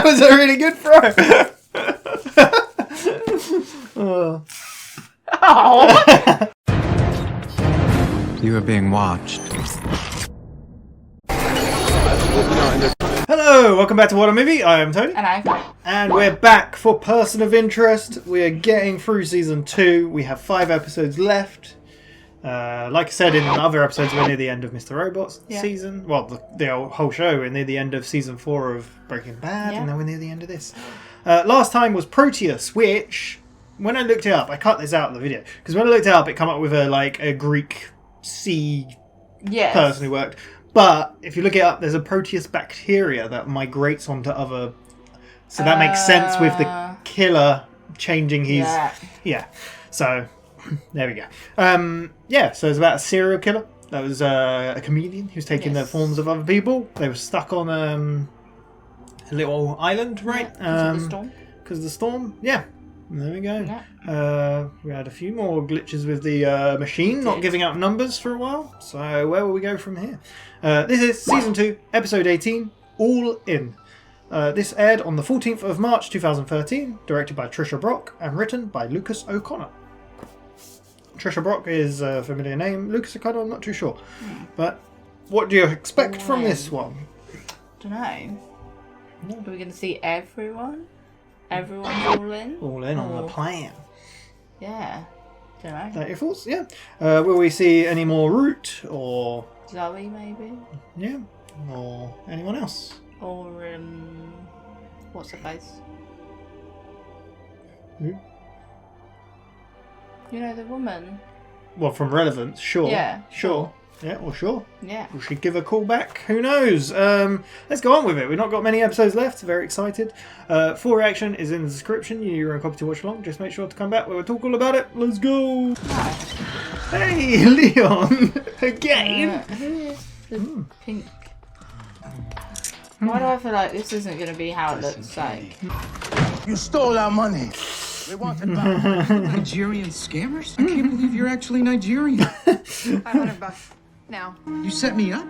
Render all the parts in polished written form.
That was a really good throw. Oh. You are being watched. Hello, welcome back to WhatAreMovie. I am Tony. Hello. And we're back for Person of Interest. We are getting through Season 2. We have 5 episodes left. Like I said in other episodes, we're near the end of Mr. Robot's season. Well, the whole show. We're near the end of Season 4 of Breaking Bad, and now we're near the end of this. Last time was Proteus, which, when I looked it up, I cut this out of the video, because when I looked it up, it came up with a Greek sea person who worked. But if you look it up, there's a Proteus bacteria that migrates onto other... So that makes sense with the killer changing his... Yeah. So... There we go. So it's about a serial killer. That was a comedian who's taking the forms of other people. They were stuck on a little island, right? Because of the storm. Because of the storm, yeah. There we go. Yeah. We had a few more glitches with the machine not giving out numbers for a while. So where will we go from here? This is Season 2, Episode 18, All In. This aired on the 14th of March 2013, directed by Tricia Brock and written by Lucas O'Connor. Tricia Brock is a familiar name. Lucas O'Connor, I'm not too sure. But what do you expect from this one? Don't know. Are we going to see everyone? Everyone's all in? All in on the plan. Yeah. Don't know. Is that your thoughts? Yeah. Will we see any more Root or... Zoe, maybe? Yeah. Or anyone else? Or, what's her face? Who? You know, the woman. Well, from Relevance, sure. Yeah. Sure. Yeah, or sure. Yeah. We should give a call back. Who knows? Let's go on with it. We've not got many episodes left. Very excited. Full reaction is in the description. You're a copy to watch along. Just make sure to come back where we'll talk all about it. Let's go. Hey, Leon. Again. Here's the pink. Why do I feel like this isn't going to be how it looks like? You stole our money. We want it back. Nigerian scammers? I can't believe you're actually Nigerian. $500 now. You set me up?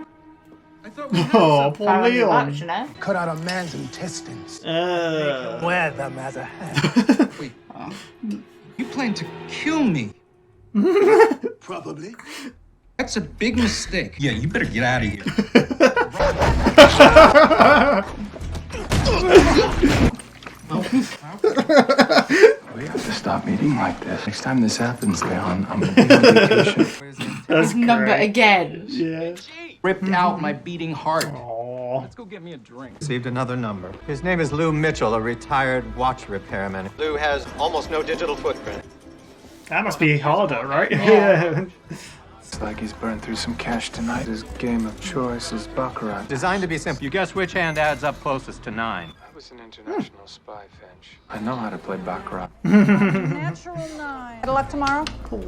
I thought we had Oh, poor Leon. $500, you know? Cut out a man's intestines. Wear them as a hat. Wait. You plan to kill me? Probably. That's a big mistake. Yeah, you better get out of here. We have to stop meeting like this. Next time this happens, Leon, I'm gonna be on vacation. That's Number great. again. Yeah. Ripped out my beating heart. Aww. Let's go get me a drink. Received another number. His name is Lou Mitchell, a retired watch repairman. Lou has almost no digital footprint. That must be harder, right? Yeah. It's like he's burned through some cash tonight. His game of choice is Baccarat. Designed to be simple. You guess which hand adds up closest to 9. I was an international spy, Finch. I know how to play Baccarat. Natural 9. Good luck tomorrow.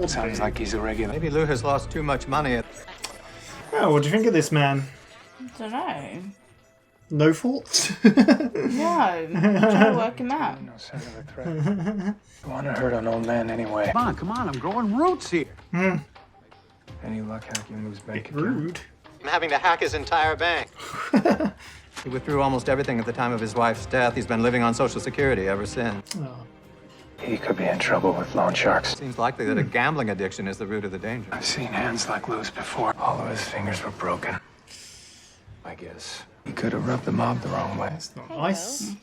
Sounds like he's a regular. Maybe Lou has lost too much money. Oh, what do you think of this man? I don't know. No faults? No. I'm trying to work him out. No sign of a threat. You want to hurt an old man anyway. Come on, I'm growing roots here. Any luck hacking Lou's bank account? Rude. I'm having to hack his entire bank. He withdrew almost everything at the time of his wife's death. He's been living on Social Security ever since. Oh. He could be in trouble with loan sharks. Seems likely that a gambling addiction is the root of the danger. I've seen hands like Lou's before. All of his fingers were broken. I guess he could have rubbed the mob the wrong way. That's not nice.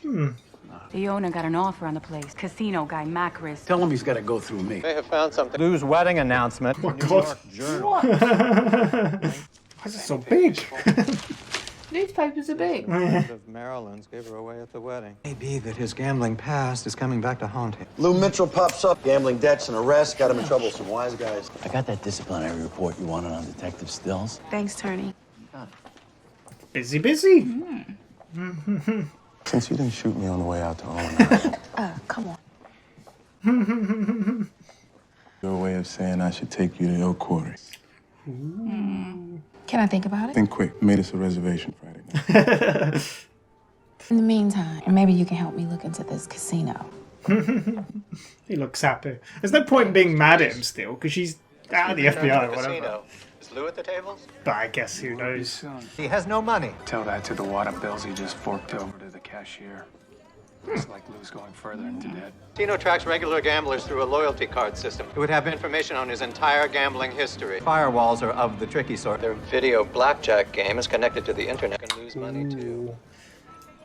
The owner got an offer on the place. Casino guy, Macris. Tell him he's got to go through me. May have found something. Lou's wedding announcement. Oh, God. What? Why is it so big? Newspapers are big. Of Maryland's gave her away at the wedding. Maybe that his gambling past is coming back to haunt him. Lou Mitchell pops up, gambling debts and arrests, got him in trouble with some wise guys. I got that disciplinary report you wanted on Detective Stills. Thanks, Tony. Busy, busy. Since you didn't shoot me on the way out to Owen, Come on. your way of saying I should take you to your quarters. Can I think about it? Think quick. Made us a reservation Friday night. In the meantime, maybe you can help me look into this casino. He looks happy. There's no point in being mad at him still, because she's out of the FBI or whatever. Is Lou at the tables? But I guess who knows. He has no money. Tell that to the water bills he just forked over to the cashier. Looks like Lou's going further into debt. Casino tracks regular gamblers through a loyalty card system. It would have information on his entire gambling history. Firewalls are of the tricky sort. Their video blackjack game is connected to the internet. Can lose money too.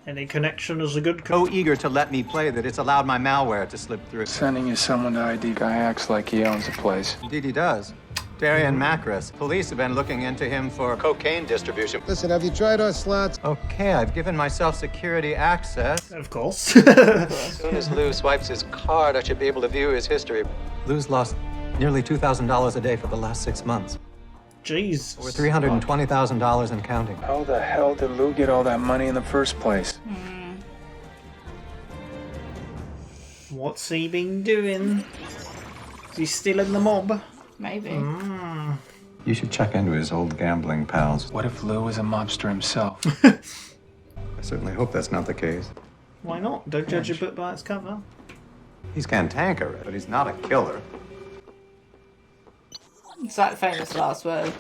Any connection is a good So eager to let me play that it's allowed my malware to slip through. Sending you someone to ID. Guy acts like he owns the place. Indeed he does. Darian Macris. Police have been looking into him for cocaine distribution. Listen, have you tried our slots? Okay, I've given myself security access. Of course. As soon as Lou swipes his card, I should be able to view his history. Lou's lost nearly $2,000 a day for the last 6 months. Jeez. Over $320,000 and counting. How the hell did Lou get all that money in the first place? What's he been doing? Is he still in the mob? Maybe. You should check into his old gambling pals. What if Lou was a mobster himself? I certainly hope that's not the case. Why not? Don't judge a book by its cover. He's cantankerous, but he's not a killer. It's like famous last words.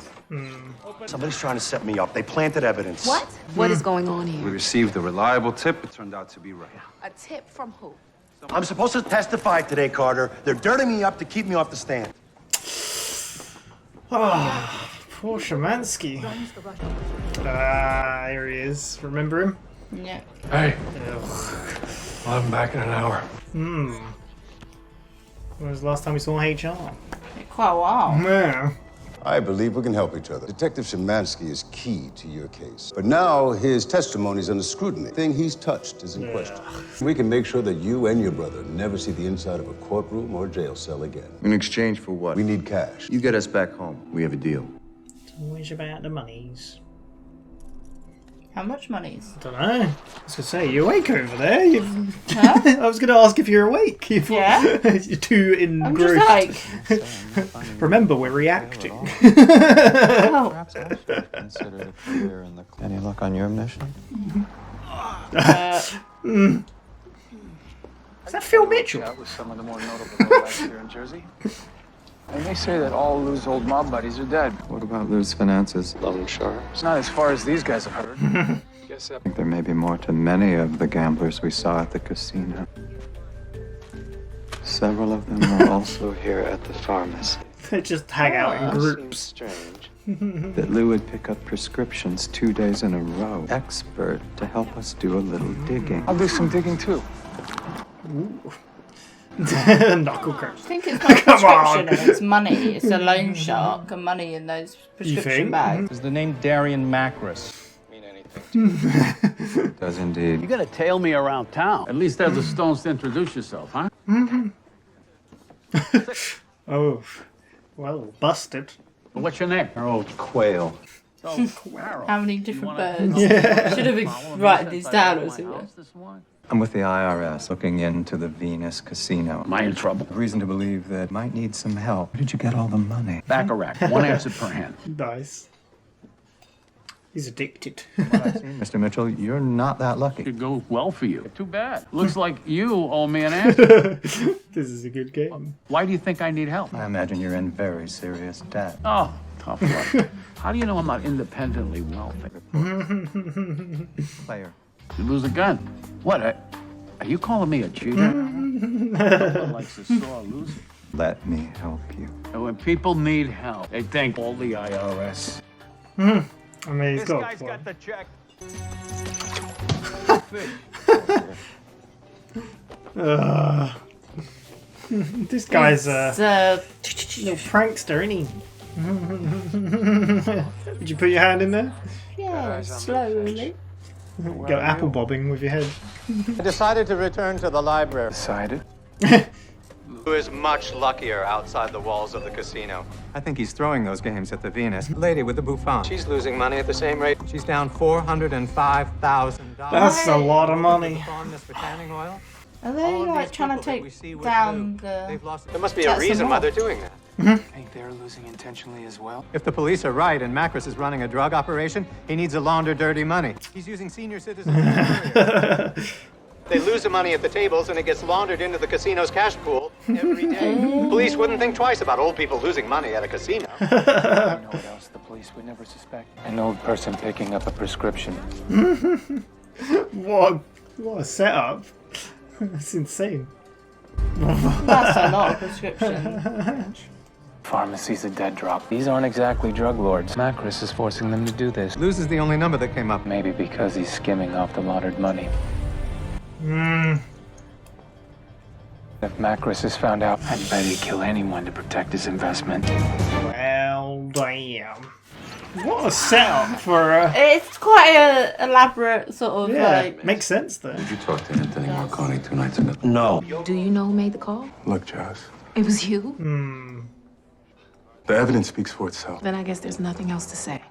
Somebody's trying to set me up. They planted evidence. What? What is going on We here? received a reliable tip. It turned out to be right. A tip from who? I'm supposed to testify today, Carter. They're dirting me up to keep me off the stand. Oh, poor Shemansky. Here he is. Remember him? Yeah. Hey, Ugh. I'll have him back in an hour. When was the last time we saw HR? Quite a while. Yeah. I believe we can help each other. Detective Shemansky is key to your case. But now his testimony is under scrutiny. The thing he's touched is in question. We can make sure that you and your brother never see the inside of a courtroom or jail cell again. In exchange for what? We need cash. You get us back home. We have a deal. It's always about the monies. How much money's? I don't know. I was going to say, you awake over there? Huh? I was going to ask if you're awake. Yeah? You're too engrossed. I'm just like... Remember, we're reacting. Oh. Perhaps I should consider a career in the... Any luck on your mission? Is that Phil Mitchell? That was some of the more notable lowlights here in Jersey. And they say that all Lou's old mob buddies are dead. What about Lou's finances? Loan shark. It's not as far as these guys have heard. Guess I think there may be more to many of the gamblers we saw at the casino. Several of them were also here at the pharmacy. They just hang out in groups. Strange that Lou would pick up prescriptions 2 days in a row. Expert to help us do a little digging. I'll do some digging too. Ooh. Knuckle crack. I think it's not prescription and it's money. It's a loan shark and money in those prescription bags. Is the name Darian Macris mean anything? Does indeed. You gotta tail me around town. At least have the stones to introduce yourself, huh? Oh, well, busted. What's your name? Harold Quail. How many different birds? Yeah. Should have been writing these down or something. I'm with the IRS looking into the Venus Casino. Am I in trouble? Reason to believe that might need some help. Where did you get all the money? Baccarat. One answer per hand. Nice. He's addicted. Mr. Mitchell, you're not that lucky. Could go well for you. Too bad. Looks like you owe me an answer. This is a good game. Why do you think I need help? I imagine you're in very serious debt. Oh, tough luck. How do you know I'm not independently wealthy? Player. You lose a gun. What? Are you calling me a cheater? No one likes a sore loser. Let me help you. And when people need help, they thank all the IRS. I mean, he's got This guy's got the check. This guy's a little prankster, isn't he? Did you put your hand in there? Yeah, slowly. Go apple bobbing with your head. I decided to return to the library. Decided. Who is much luckier outside the walls of the casino. I think he's throwing those games at the Venus. Lady with the bouffant. She's losing money at the same rate. She's down $405,000. That's a lot of money. Are they like trying to take down the... There must be a reason why they're doing that. Think they're losing intentionally as well? If the police are right and Macris is running a drug operation, he needs to launder dirty money. He's using senior citizens as couriers. They lose the money at the tables and it gets laundered into the casino's cash pool every day. Police wouldn't think twice about old people losing money at a casino. You know what else the police would never suspect? An old person picking up a prescription. What a setup. That's insane. That's a lot of prescription. Pharmacy's a dead drop. These aren't exactly drug lords. Macris is forcing them to do this. Luz is the only number that came up. Maybe because he's skimming off the laundered money. If Macris is found out, I'd bet he'd kill anyone to protect his investment. Well, damn. What a setup for It's quite a elaborate sort of like... makes sense though. Did you talk to Anthony Marconi 2 nights ago? No. Do you know who made the call? Look, Joss, It was you? the evidence speaks for itself. Then I guess there's nothing else to say.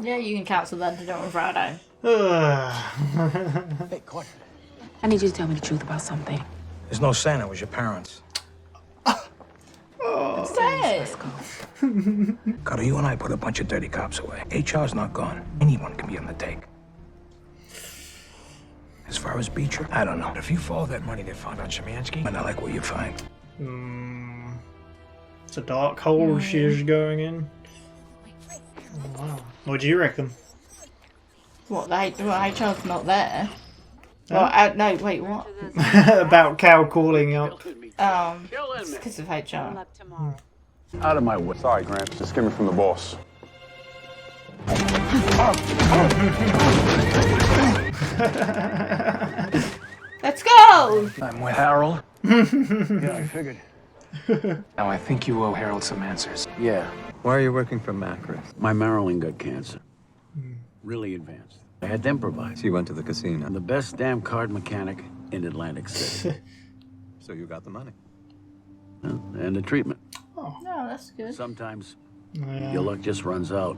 Yeah, you can cancel that to do it on Friday. Hey, Carter. I need you to tell me the truth about something. There's no saying it was your parents. Say it. Carter, you and I put a bunch of dirty cops away. HR's not gone. Anyone can be on the take. As far as Beecher, I don't know. If you follow that money they found on Shemansky, might not like what you find. It's a dark hole she is going in. Oh, wow. What do you reckon? What, HR's not there? Well, no, wait, what? About Cal calling up. It's because of HR. Out of my way. Sorry, Gramps. Just give me from the boss. Let's go! I'm with Harold. Yeah, I figured. Now I think you owe Harold some answers. Yeah, Why are you working for Macris? my Marilyn got cancer. Really advanced. I had to improvise. You went to the casino. I'm the best damn card mechanic in Atlantic City. So you got the money. And the treatment. No, that's good. Sometimes Yeah. your luck just runs out.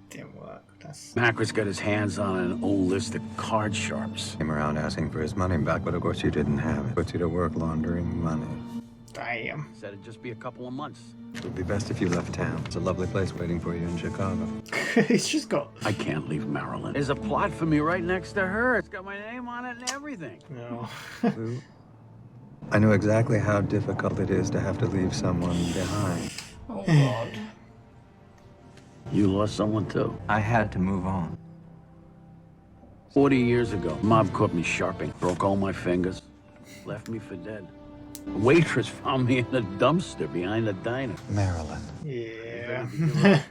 Didn't work. That's... Macris got his hands on an old list of card sharps. Came around asking for his money back, but of course you didn't have it. Put you to work laundering money. Damn. Said it'd just be a couple of months. It would be best if you left town. It's a lovely place waiting for you in Chicago. He's just got... I can't leave Marilyn. There's a plot for me right next to her. It's got my name on it and everything. No. Lou, I know exactly how difficult it is to have to leave someone behind. Oh, God. You lost someone too. I had to move on. 40 years ago, mob caught me sharping, broke all my fingers, left me for dead. A waitress found me in a dumpster behind the diner. Marilyn. Yeah.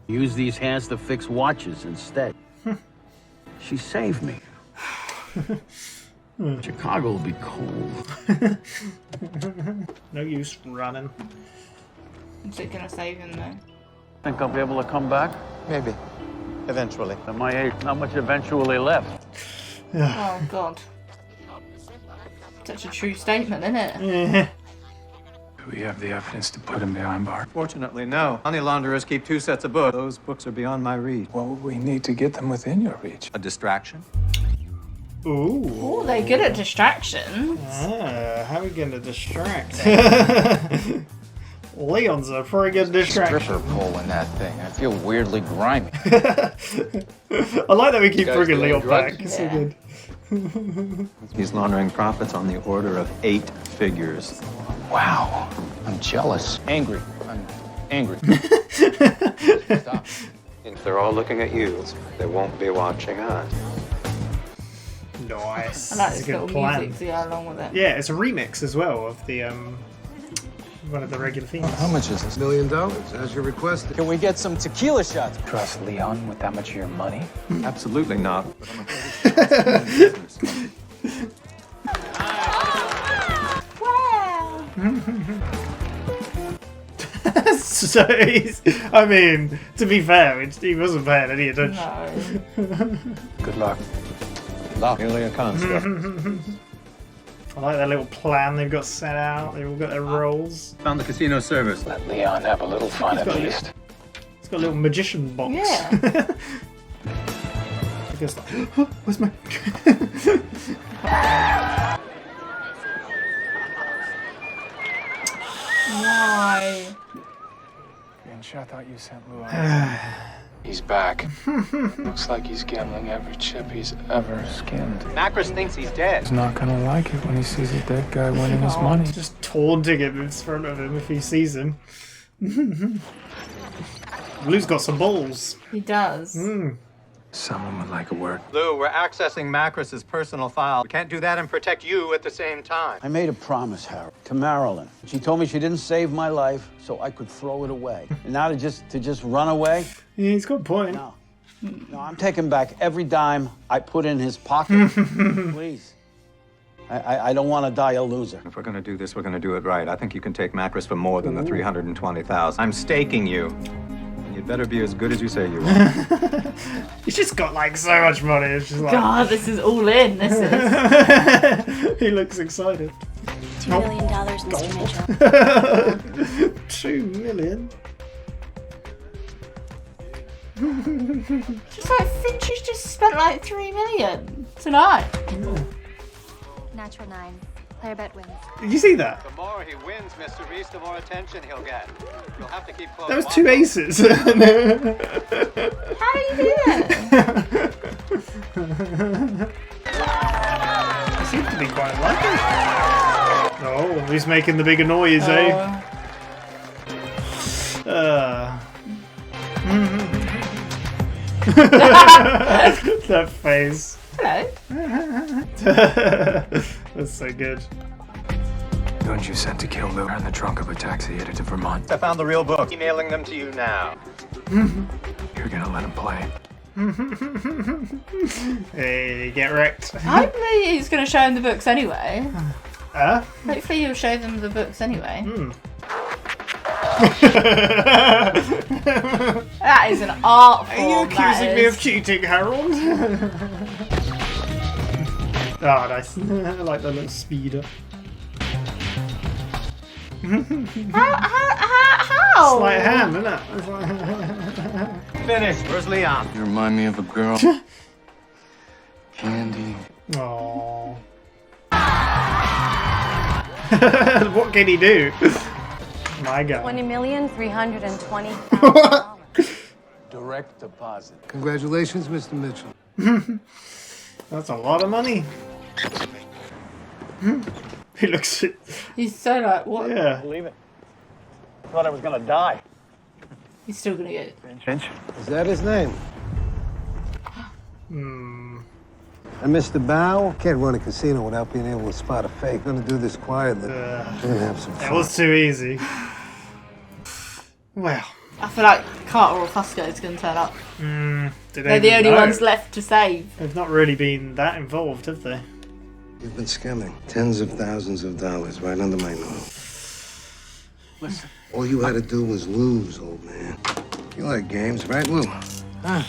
Use these hands to fix watches instead. She saved me. Chicago will be cold. No use running. Is it gonna save him though? Think I'll be able to come back? Maybe. Eventually. At my age, not much eventually left. Oh, God. Such a true statement, isn't it? Yeah. Do we have the evidence to put him behind bars? Fortunately, no. Money launderers keep 2 sets of books. Those books are beyond my reach. Well, we need to get them within your reach. A distraction? Ooh. Oh, they're good at distractions. How are we going to distract? Leon's a pretty good distraction. Stripper pole in that thing. I feel weirdly grimy. I like that we keep bringing Leon back. It's so good. He's laundering profits on the order of 8 figures. Wow. I'm jealous. Angry. I'm angry. Stop. If they're all looking at you, they won't be watching us. Nice. I like It's this a little good plan. music to go along with it. Yeah, it's a remix as well of the one of the regular themes. How much is this? $1 million, as you requested. Can we get some tequila shots? Trust Leon with that much of your money? Absolutely not. Wow. So he's, I mean, to be fair, he wasn't paying any attention. No. Good luck. Merely a construct. I like that little plan they've got set out. They've all got their roles. Found the casino service. Let Leon have a little fun at least. It's got a little magician box. Yeah. I guess like, oh, where's my... Why? I thought you sent Lou out. He's back. Looks like he's gambling every chip he's ever skimmed. Macris thinks he's dead. He's not gonna like it when he sees a dead guy winning his money. Just taunting him in front of him if he sees him. Lou's got some balls. He does. Someone would like a word. Lou, we're accessing Macris's personal file. We can't do that and protect you at the same time. I made a promise, Harry, to Marilyn. She told me she didn't save my life, so I could throw it away. And now to just run away? Yeah, he's got a point. No. No, I'm taking back every dime I put in his pocket. Please. I don't want to die a loser. If we're going to do this, we're going to do it right. I think you can take Macris for more than the 320,000. I'm staking you. You'd better be as good as you say you are. He's just got like so much money. It's just like God, this is all in. This is. He looks excited. $2 million, Mr. Mitchell. 2 million. Just like Finch's just spent like 3 million tonight. Natural 9. Player bet wins. Did you see that? The more he wins, Mr. Reese, the more attention he'll get. You'll have to keep close. That was 2 aces. How do you do that? He seems to be quite lucky. Oh, he's making the bigger noise, eh? That face. Hello. That's so good. Don't you sent to kill Lou in the trunk of a taxi headed to Vermont? I found the real book. Emailing them to you now. You're gonna let him play. Hey, get wrecked. Hopefully he's going to show them the books anyway. Huh? Hopefully he'll show them the books anyway. That is an art form. Are you accusing me of cheating, Harold? Oh, nice. I like the little speeder. How? Sleight of hand, isn't it? Finished. Where's Leon? You remind me of a girl. Candy. Aww. What can he do? My God. $20,320,000. Direct deposit. Congratulations, Mr. Mitchell. That's a lot of money. He looks. He's so like, what? Yeah. Believe it. Thought I was gonna die. He's still going to get it. Finch? Is that his name? Hmm. And Mr. Bow can't run a casino without being able to spot a fake. Gonna do this quietly. We're gonna have some fun. That was too easy. Well. I feel like Carter or Fusco is going to turn up. They're the only ones left to save. They've not really been that involved, have they? You've been scamming tens of thousands of dollars right under my nose. Listen. All you had to do was lose, old man. You like games, right, Lou? Huh?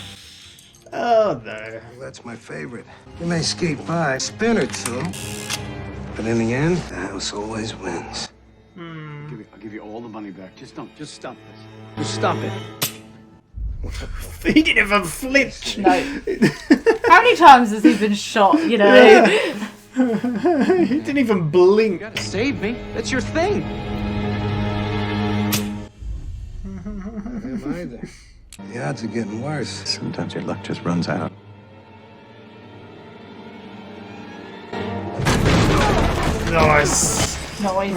Oh, no. Well, that's my favorite. You may skate by, spin or two, but in the end, the house always wins. I'll give you all the money back. Just stop this. Just stop it. He didn't even flinch. No. How many times has he been shot, you know? Yeah. He didn't even blink. You gotta save me. That's your thing. Am I there? The odds are getting worse. Sometimes your luck just runs out. Nice. Nice.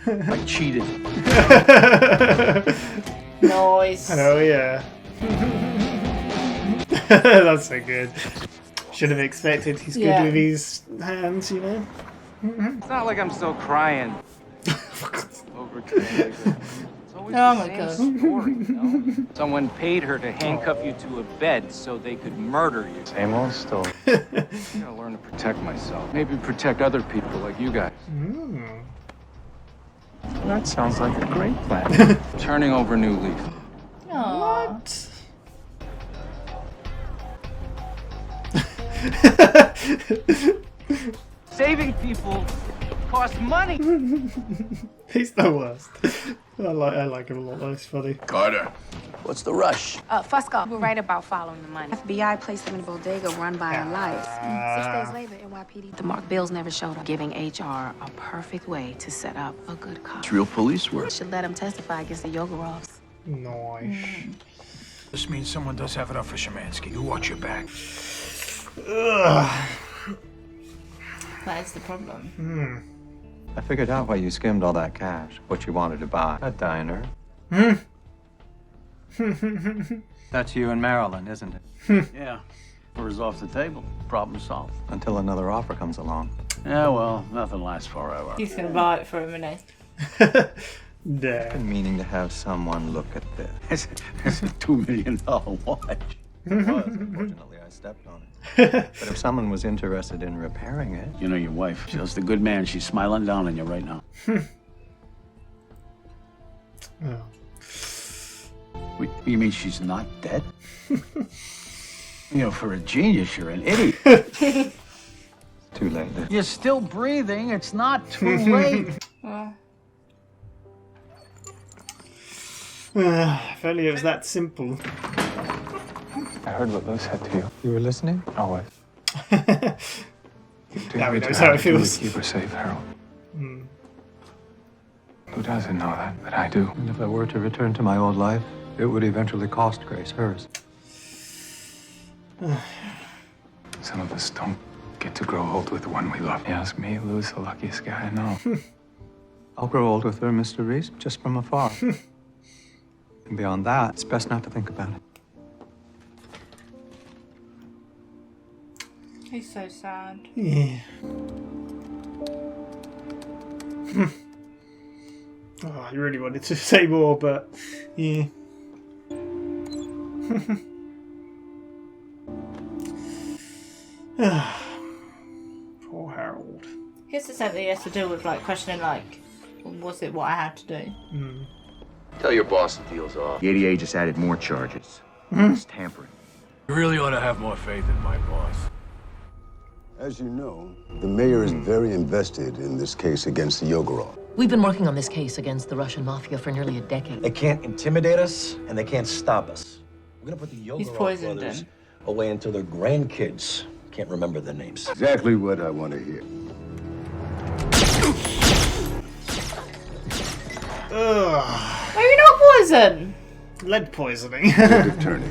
I cheated. Nice. Oh yeah. That's so good. Should have expected he's good with his hands, you know. It's not like I'm still crying. Over It's always Oh the my same God. story, you know? Someone paid her to handcuff you to a bed so they could murder you. Same old story. I gotta learn to protect myself. Maybe protect other people like you guys. That sounds like a great plan. Turning over a new leaf. What? Saving people costs money. He's the worst. I like him a lot. That's funny. Carter. What's the rush? Fusco, we're right about following the money. FBI placed them in a bodega run by our lives. 6 days later, NYPD. The marked bills never showed up, giving HR a perfect way to set up a good cop. It's real police work. Should let him testify against the Yogorovs. Nice. This means someone does have it up for Szymanski. You watch your back. Ugh. That is the problem. I figured out why you skimmed all that cash. What you wanted to buy. A diner. That's you and Marilyn, isn't it? Yeah. Orders off the table. Problem solved. Until another offer comes along. Yeah, well, nothing lasts forever. He's gonna buy it for him, isn't I've been meaning to have someone look at this. It's a $2 million watch. It was. Unfortunately, I stepped on it. But if someone was interested in repairing it... You know your wife. She's just a good man. She's smiling down on you right now. Oh. Wait, you mean she's not dead? You know, for a genius, you're an idiot. Too late. You're still breathing. It's not too late. Well. If only it was that simple. I heard what Lou said to you. You were listening? Always. Now he knows how it feels. Keep her safe, Harold. Who doesn't know that? But I do. And if I were to return to my old life, it would eventually cost Grace hers. Some of us don't get to grow old with the one we love. You ask me, Lou's the luckiest guy I know. I'll grow old with her, Mr. Reese, just from afar. And beyond that, it's best not to think about it. He's so sad. Yeah. Oh, I really wanted to say more, but yeah. Poor Harold. I guess it's something he has to deal with, like, questioning, like, was it what I had to do? Tell your boss the deal's off. The ADA just added more charges. It's tampering. You really ought to have more faith in my boss. As you know, the mayor is very invested in this case against the Yogurov. We've been working on this case against the Russian mafia for nearly a decade. They can't intimidate us, and they can't stop us. We're gonna put the Yogurov poisoned brothers him. away until their grandkids can't remember their names. Exactly what I want to hear. Ugh. Maybe not poison. Lead poisoning. Detective Turney,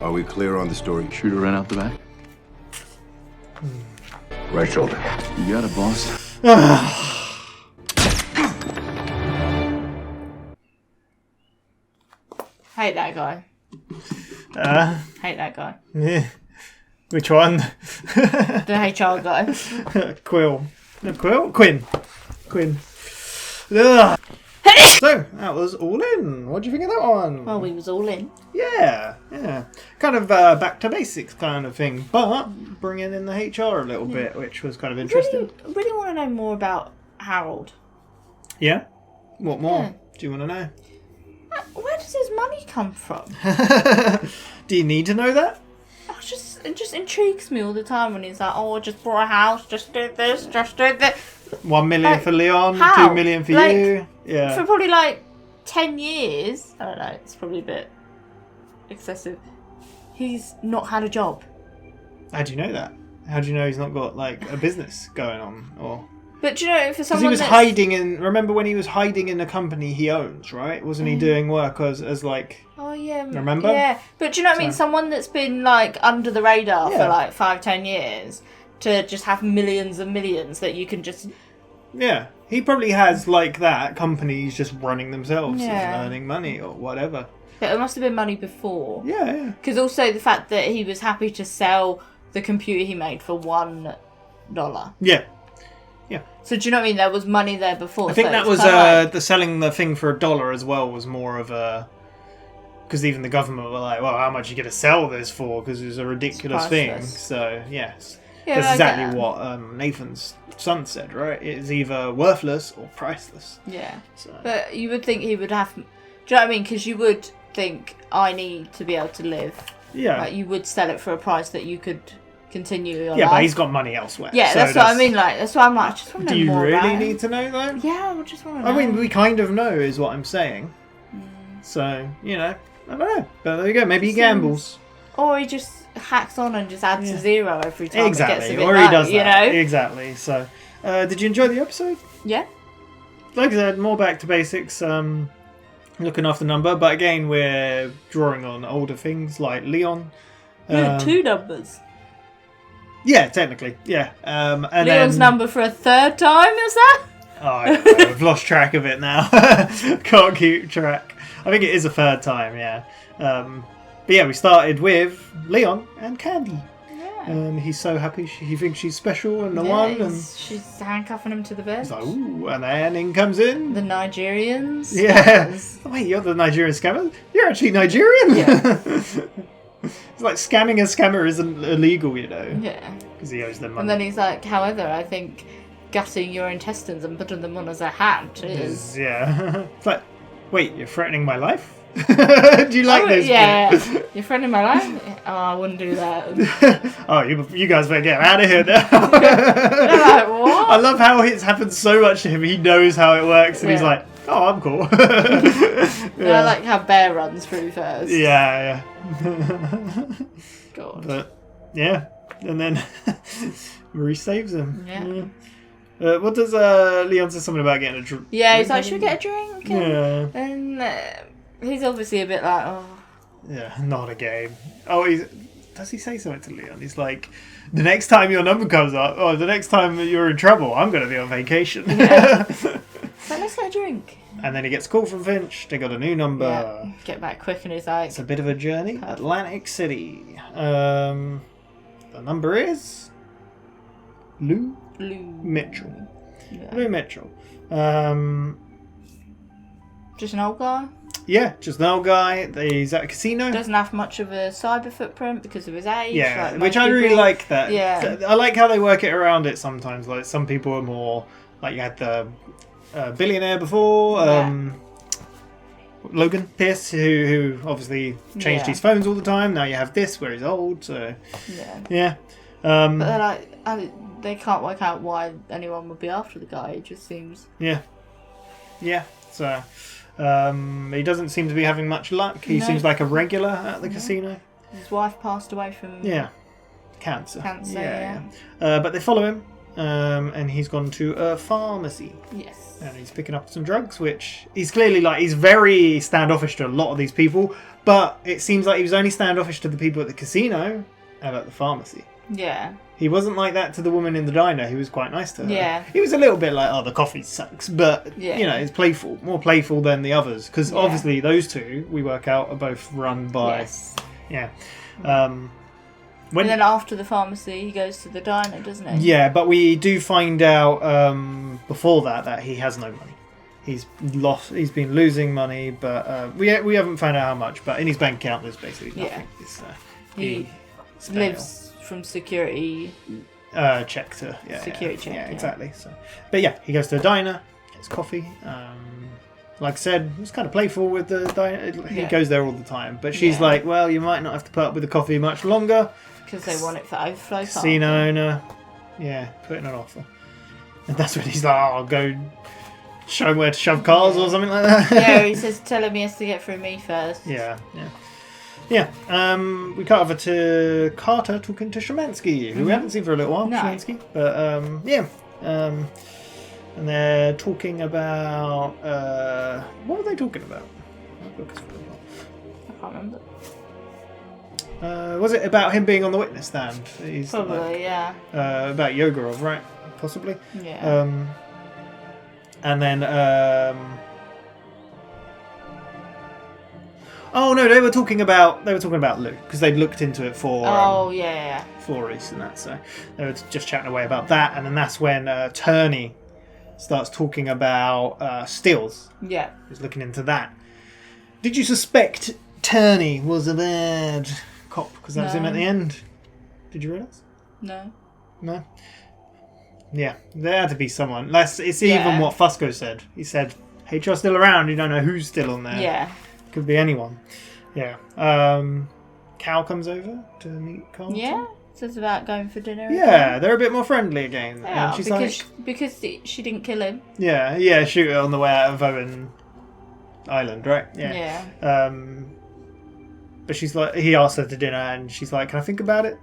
Are we clear on the story? Shooter ran out the back. Right shoulder. You got it, boss. Hate that guy. Hate that guy. Yeah. Which one? The HR guy. Quill. No, Quill? Quinn. Ugh. So, that was All In. What do you think of that one? Well, we was all in. Yeah. Kind of back to basics kind of thing, but bringing in the HR a little bit, which was kind of interesting. Really want to know more about Harold. Yeah? What more? Yeah. Do you want to know? Where does his money come from? Do you need to know that? It just intrigues me all the time when he's like, oh, I just bought a house, just did this, just did that. 1 million for Leon, how? 2 million for Like, you. Yeah. For probably like 10 years, I don't know, it's probably a bit excessive. He's not had a job. How do you know that? How do you know he's not got like a business going on? Or But do you know, for because someone he was that's... hiding in. Remember when he was hiding in a company he owns, right? Wasn't he doing work as like? Oh yeah. Remember? Yeah, but do you know what I mean? So- Someone that's been like under the radar Yeah. for like 5-10 years to just have millions and millions that you can just. Yeah, he probably has like that companies just running themselves Yeah. and earning money or whatever. But it must have been money before. Yeah. Because also the fact that he was happy to sell the computer he made for $1. Yeah. So do you know what I mean? There was money there before. I think so that it's was kinda like- the selling the thing for $1 as well was more of a. Because even the government were like, well, how much are you going to sell this for? Because it was a ridiculous thing. priceless. So, yes. Yeah, That's I get exactly that. what Nathan's son said, right? It is either worthless or priceless. Yeah. So. But you would think he would have. Do you know what I mean? Because you would think, I need to be able to live. Yeah. Like, you would sell it for a price that you could continue your Yeah, life. but he's got money elsewhere. Yeah, so that's what I mean. Like, that's why I'm like, I just want to Do know you more really about need him. to know, though? Yeah, I just want to know. I mean, we kind of know, is what I'm saying. So, you know, I don't know. But there you go. Maybe he gambles. Or he just hacks on and just adds a zero every time. Exactly. It gets a bit Or low, he does that. you know? Exactly. So, did you enjoy the episode? Yeah. Like I said, more back to basics. Looking after number, but again, we're drawing on older things like Leon. Yeah, 2 numbers. Yeah, technically, yeah. And Leon's then, number for a third time, is that? Oh, I've lost track of it now. Can't keep track. I think it is a third time, yeah. But yeah, we started with Leon and Candy. And he's so happy. He thinks she's special and the one. And she's handcuffing him to the bed. he's like, ooh, and then in comes in The Nigerians. Yeah. Oh, wait, you're the Nigerian scammer? You're actually Nigerian? Yeah. It's like scamming a scammer isn't illegal, you know? Yeah. Because he owes them money. And then he's like, however, I think gutting your intestines and putting them on as a hat is... Yeah. It's like, wait, you're threatening my life? Do you like this? Yeah. You're threatening my life? Oh, I wouldn't do that. Oh, you guys better get out of here now. Like, what? I love how it's happened so much to him. He knows how it works, and he's like, "Oh, I'm cool." I like how Bear runs through first. Yeah. God. But yeah, and then Marie saves him. Yeah. What does Leon say something about getting a drink? Yeah, he's like, should we get a drink? Yeah. And he's obviously a bit like, oh. Yeah, not a game. Oh, does he say something to Leon? He's like, the next time your number comes up, or the next time you're in trouble, I'm going to be on vacation. Yeah. So let's get a drink. And then he gets a call from Finch. They got a new number. Yeah. Get back quick, and he's like, it's a bit of a journey. Atlantic City. The number is Lou Mitchell. Yeah. Lou Mitchell. Just an old guy. Yeah, just an old guy. He's at a casino. Doesn't have much of a cyber footprint because of his age. Yeah, like which most I really people. like that. Yeah. I like how they work it around it sometimes. Like some people are more like you had the billionaire before, Logan Pierce, who obviously changed his phones all the time. Now you have this where he's old. So yeah. But they're like, they can't work out why anyone would be after the guy. It just seems. Yeah. So. He doesn't seem to be having much luck. He seems like a regular at the casino. His wife passed away from cancer. Yeah. But they follow him, and he's gone to a pharmacy. Yes. And he's picking up some drugs, which he's clearly he's very standoffish to a lot of these people. But it seems like he was only standoffish to the people at the casino and at the pharmacy. Yeah. He wasn't like that to the woman in the diner. He was quite nice to her. Yeah. He was a little bit like, oh, the coffee sucks. But, yeah. you know, it's playful. More playful than the others. Because obviously those two, we work out, are both run by... Yes. Yeah. And then after the pharmacy, he goes to the diner, doesn't he? Yeah, but we do find out before that he has no money. He's been losing money, but we haven't found out how much. But in his bank account, there's basically nothing. He lives... from security check to security check. Yeah, exactly. So, but yeah, he goes to a diner, gets coffee. Like I said, it's kind of playful with the diner. He goes there all the time, but she's like, "Well, you might not have to put up with the coffee much longer because they want it for overflow." Casino owner, putting an offer, and that's when he's like, "Oh, I'll go show him where to shove cars or something like that." Yeah, he says, "Tell him he has to get through me first." Yeah. We cut over to Carter talking to Szymanski, who we haven't seen for a little while. No. Szymanski, but and they're talking about what were they talking about? I can't remember. Was it about him being on the witness stand? Probably, yeah. About Yogorov, right? Possibly. Yeah. And then. Oh no, they were talking about Luke because they'd looked into it for for Reese and that. So they were just chatting away about that, and then that's when Turney starts talking about Stills. Yeah, he's looking into that. Did you suspect Turney was a bad cop because that was him at the end? Did you realise? No. Yeah, there had to be someone. It's even what Fusco said. He said, "HR's still around. You don't know who's still on there." Yeah. Could be anyone. Yeah. Cal comes over to meet Carl. Yeah. Says about going for dinner. Yeah, they're a bit more friendly again. Yeah, and she's because she didn't kill him. Yeah, shoot her on the way out of Owen Island, right? Yeah. But she's like, he asked her to dinner, and she's like, "Can I think about it?"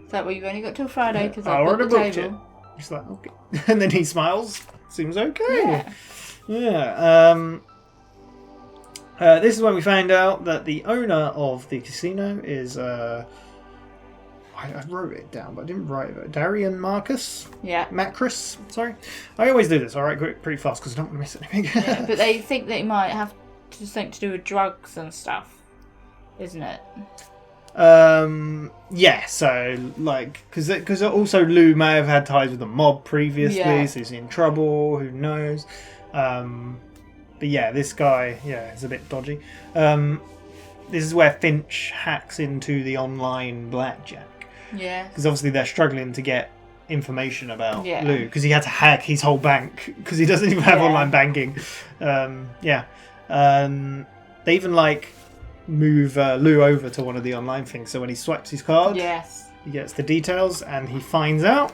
Is that well, you've only got till Friday because I I've already booked the booked table. it. She's like, "Okay," and then he smiles. Seems okay. Yeah. This is when we find out that the owner of the casino is, I I wrote it down, but I didn't write it. Darian Marcus? Yeah. Macris, sorry. I always do this, alright, pretty fast because I don't want to miss anything. Yeah, but they think that he might have something to do with drugs and stuff, isn't it? Yeah, so, like, because also Lou may have had ties with the mob previously, so he's in trouble, who knows. But yeah, this guy, is a bit dodgy. This is where Finch hacks into the online blackjack. Yeah. Because obviously they're struggling to get information about Yeah. Lou, because he had to hack his whole bank, because he doesn't even have online banking. They even, like, move Lou over to one of the online things, so when he swipes his card, he gets the details, and he finds out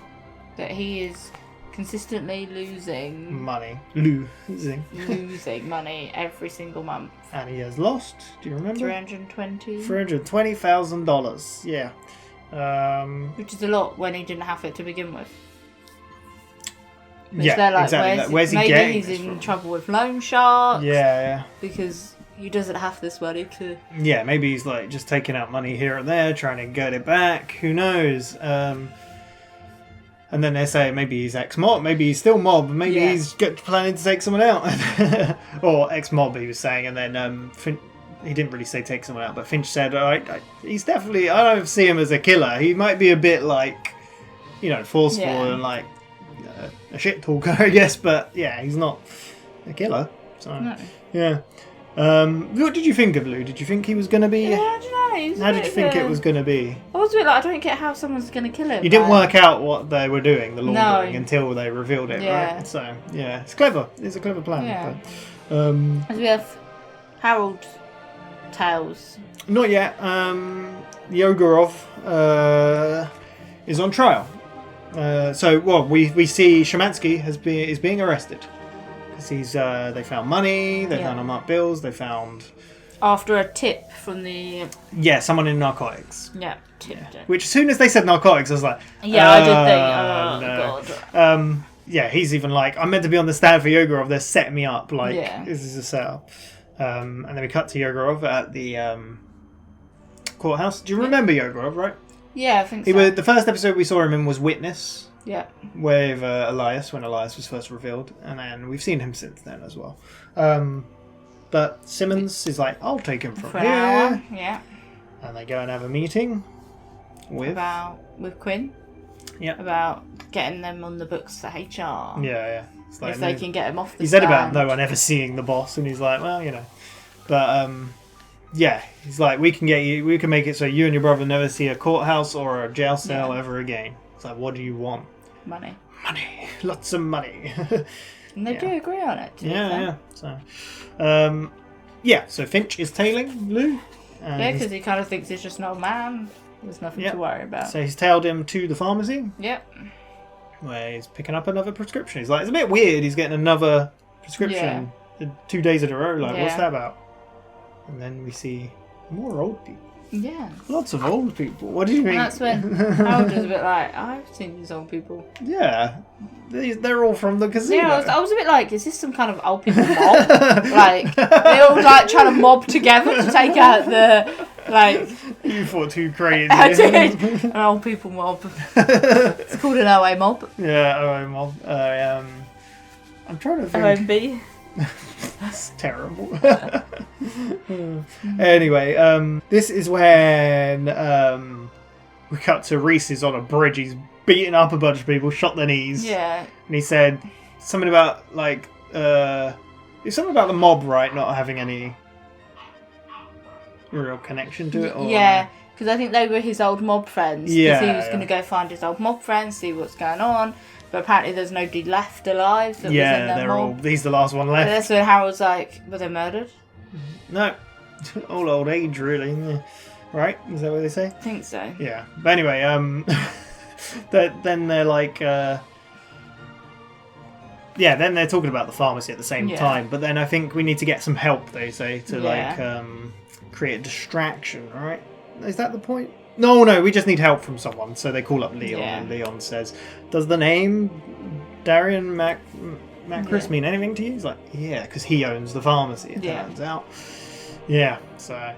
that he is consistently losing losing money every single month. And he has lost, do you remember? $320,000. Yeah. Which is a lot when he didn't have it to begin with. Which Yeah, they're like, exactly. Where's he maybe getting he's this in from? trouble with loan sharks. Yeah. Because he doesn't have this money to... Yeah, maybe he's like just taking out money here and there, trying to get it back. Who knows? And then they say maybe he's ex-mob, maybe he's still mob, maybe he's planning to take someone out. Or ex-mob, he was saying, and then he didn't really say take someone out, but Finch said, he's definitely, I don't see him as a killer. He might be a bit like, forceful and like a shit talker, I guess, but yeah, he's not a killer. So, yeah. What did you think of Lou? Did you think he was going to be... Yeah, I don't know. How did you think it was going to be? I was a bit like, I don't get how someone's going to kill him. You didn't work out what they were doing, the laundering, No. until they revealed it, Yeah. right? So, yeah, it's clever. It's a clever plan. Yeah. But, As we have Harold Tales. not yet. Yogorov is on trial. We see Shemansky is being arrested. Because they found money, they found unmarked bills, they found... After a tip from the... Yeah, someone in narcotics. Yeah, tipped it. Which, as soon as they said narcotics, I was like... Yeah, I did think, God. Yeah, he's even like, I'm meant to be on the stand for Yogorov, they're setting me up, like, this is a setup. And then we cut to Yogorov at the courthouse. Do you remember Yogorov, right? Yeah, I think so. The first episode we saw him in was Witness. Yeah. With Elias, when Elias was first revealed. And then we've seen him since then as well. But Simmons is like, I'll take him from For here. an hour, yeah. And they go and have a meeting with Quinn. Yeah. About getting them on the books for HR. Yeah. It's like, if they can get him off the He said about stand. no one ever seeing the boss, and he's like, well, But yeah, he's like, we can make it so you and your brother never see a courthouse or a jail cell ever again. It's like, what do you want? Money. Lots of money. And they do agree on it. So, so Finch is tailing Lou. Yeah, because he kind of thinks he's just an old man. There's nothing to worry about. So he's tailed him to the pharmacy. Yep. Where he's picking up another prescription. He's like, it's a bit weird. He's getting another prescription 2 days in a row. Like, what's that about? And then we see more old people. Yeah. Lots of old people. What do you mean? And that's when Harold was a bit like, I've seen these old people. Yeah. They're all from the casino. Yeah, I was a bit like, is this some kind of old people mob? Like, they all like trying to mob together to take out the, like... You thought too crazy. I did. An old people mob. It's called an OA mob. Yeah, OA mob. I'm trying to think. OMB. That's terrible. Anyway, this is when we cut to Reese is on a bridge. He's beating up a bunch of people, shot their knees. Yeah. And he said something about like it's something about the mob, right? Not having any real connection to it. Or... Yeah, because I think they were his old mob friends. Yeah, Because he was going to go find his old mob friends, see what's going on. But apparently there's nobody left alive that was in their mob. He's the last one left. But that's when Harold's like, were they murdered? No. All old age, really. Yeah. Right? Is that what they say? I think so. Yeah. But anyway, then they're like... then they're talking about the pharmacy at the same time. But then I think we need to get some help, they say, to create a distraction, right? Is that the point? No, we just need help from someone. So they call up Leon, and Leon says, does the name Darian Macris mean anything to you? He's like, yeah, because he owns the pharmacy, it turns out. Yeah, so...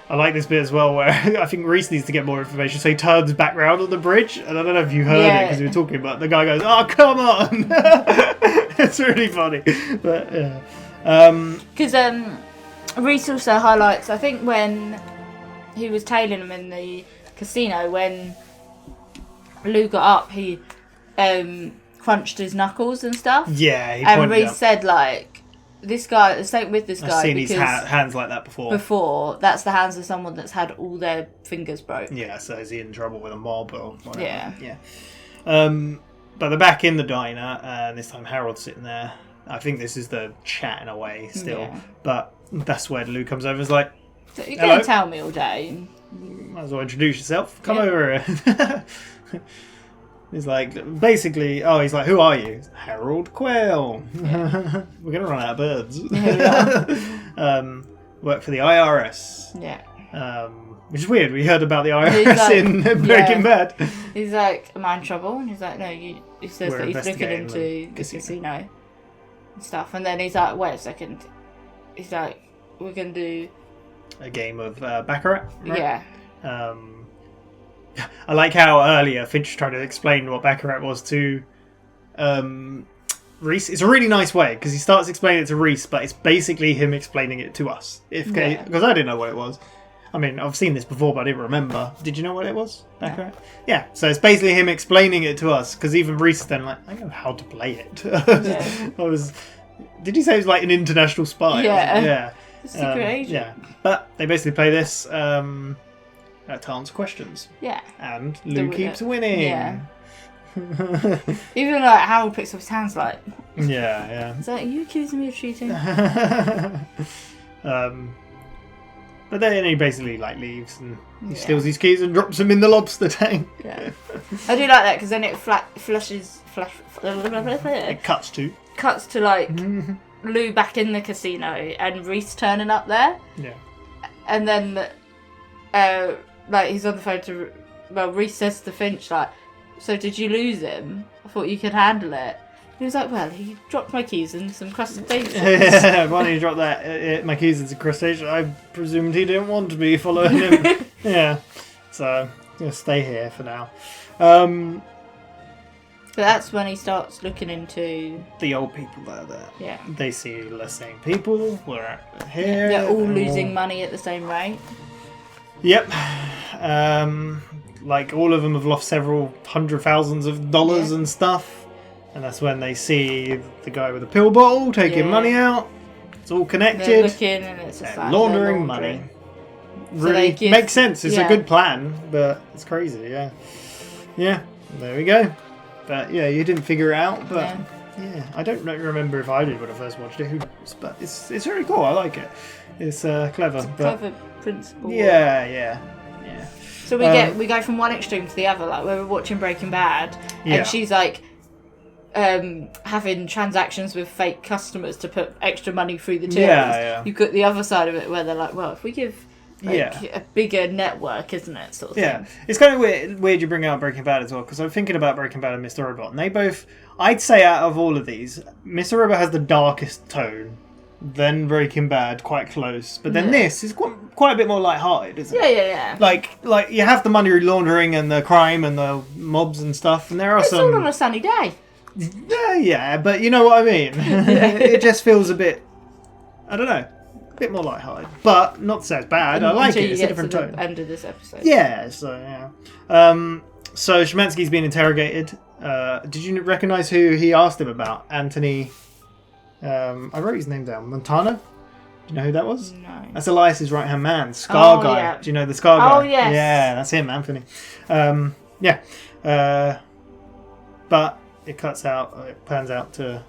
I like this bit as well where I think Reese needs to get more information, so he turns back round on the bridge, and I don't know if you heard it because we were talking about the guy goes, "Oh, come on!" It's really funny, but yeah. Because Reese also highlights, I think when he was tailing him in the casino, when Lou got up, he crunched his knuckles and stuff. Yeah, and Reese said like, this guy, the same with this guy. I've seen his hands like that before. Before, that's the hands of someone that's had all their fingers broke. Yeah, so is he in trouble with a mob or whatever? Yeah. Yeah. But they're back in the diner, and this time Harold's sitting there. I think this is the chatting away still. Yeah. But that's where Lou comes over and is like, so you're going to tell me all day. Might as well introduce yourself. Come over here. He's like, basically, he's like, who are you? Harold Quayle. Yeah. We're going to run out of birds. Yeah, work for the IRS. Yeah. Which is weird. We heard about the IRS like, in Breaking Bad. He's like, am I in trouble? And he's like, no, he says that he's looking into the casino and stuff. And then he's like, wait a second. He's like, we're going to do a game of Baccarat, right? Yeah. I like how earlier Finch tried to explain what Baccarat was to Reese. It's a really nice way because he starts explaining it to Reese, but it's basically him explaining it to us. Because I didn't know what it was. I mean, I've seen this before, but I didn't remember. Did you know what it was, Baccarat? Yeah. So it's basically him explaining it to us because even Reese is then like, I know how to play it. Did he say it was like an international spy? Yeah. Yeah. Secret agent. Yeah. But they basically play this. To answer questions. Yeah. And Lou keeps winning. Yeah. Even like Harold picks up his hands like. Yeah. Is that, are you accusing me of cheating? But then he basically like leaves and he steals his keys and drops them in the lobster tank. Yeah. I do like that because then it flashes. It cuts to like Lou back in the casino and Reese turning up there. Yeah. And then like he's on the phone to Reese says to Finch like, so did you lose him? I thought you could handle it. He was like, well, he dropped my keys and some crustaceans. Yeah, why did he drop that? My keys and some crustaceans. I presumed he didn't want to be following him. Yeah, so I'm gonna stay here for now. But that's when he starts looking into the old people that are there. Yeah, they see the same people. We're here. They're all losing money at the same rate. Yep. Like all of them have lost several $100,000s of dollars and stuff. And that's when they see the guy with the pill bottle taking money out. It's all connected. They're looking and it's just like laundering money. So really makes sense. It's a good plan, but it's crazy. Yeah. Yeah. There we go. But yeah, you didn't figure it out. But yeah, I don't remember if I did when I first watched it. But it's really cool. I like it. It's clever. It's a clever principle. Yeah. So we go from one extreme to the other. Like we were watching Breaking Bad, and she's like. Having transactions with fake customers to put extra money through the tills. Yeah. You've got the other side of it where they're like, well, if we give a bigger network, isn't it? Sort of thing. It's kind of weird you bring out Breaking Bad as well, because I'm thinking about Breaking Bad and Mr. Robot, and they both, I'd say out of all of these, Mr. Robot has the darkest tone, then Breaking Bad, quite close, but then this is quite a bit more lighthearted, isn't it? Yeah. Like you have the money laundering and the crime and the mobs and stuff, and there are it's all on a sunny day. Yeah, but you know what I mean. It just feels a bit, I don't know, a bit more lighthearted, but not so bad. I like it. It's a different tone. End of this episode. Yeah. So so Szymanski's being interrogated. Did you recognise who he asked him about? Anthony. I wrote his name down. Montano. Do you know who that was? No. That's Elias's right hand man, Scar guy. Yeah. Do you know the Scar guy? Oh yes. Yeah, that's him, Anthony. But. It cuts out, it pulls out to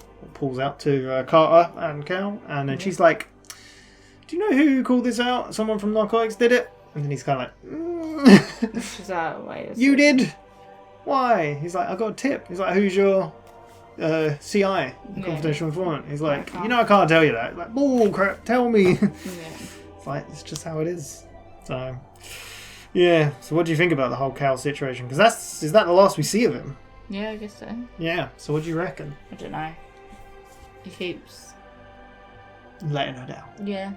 Carter and Cal, and then she's like, do you know who called this out? Someone from Narcotics did it? And then he's kind of like, she's like, wait a second. You did? Why? He's like, I got a tip. He's like, who's your CI, confidential informant? He's like, I can't tell you that. He's like, bull crap, tell me. It's like, it's just how it is. So, yeah. So what do you think about the whole Cal situation? Because is that the last we see of him? Yeah, I guess so. Yeah, so what do you reckon? I don't know. He keeps letting her down. Yeah.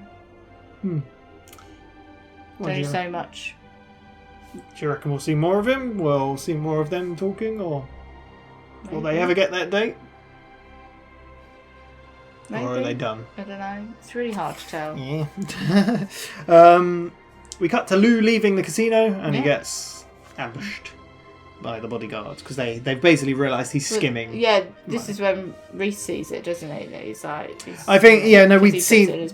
There's only so much. Do you reckon we'll see more of him? We'll see more of them talking, or will they ever get that date? Maybe. Or are they done? I don't know. It's really hard to tell. Yeah. We cut to Lou leaving the casino, and he gets ambushed by the bodyguards because they've basically realised he's skimming. Yeah, this is when Reese sees it, doesn't he? That he's like. I think we'd seen